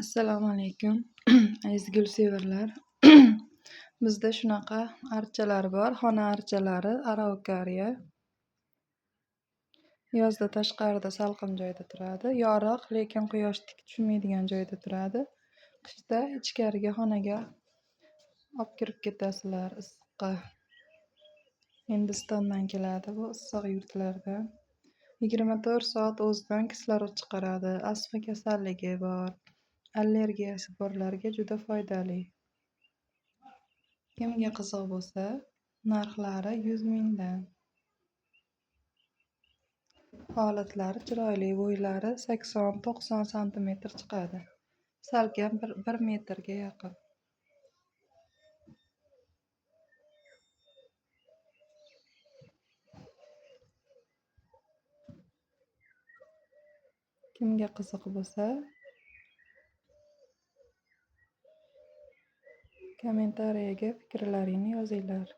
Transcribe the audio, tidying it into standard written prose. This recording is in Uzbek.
Assalomu alaykum aziz gulsevarlar. Bizda shunaqa archalar bor, xona archalari, aravakariya. Yozda tashqarida salqin joyda turadi, yorug', lekin quyosh tik tushmaydigan joyda turadi. Qishda ichkariga xonaga olib kirib ketasizlar issiqqa. Hindistondan keladi bu issiq yurtlardan. 24 soat o'zidan kislorod chiqaradi. Astma kasalligi bor, allergiyasi borlarga juda foydali. Kimga qiziq bo'lsa, narxlari 100 mingdan. Holatlari chiroyli, bo'ylari 80-90 santimetr chiqadi. Salkam 1 metrga yaqin. Kimga qiziq bo'lsa, kommentariyaga fikrlaringni yozinglar.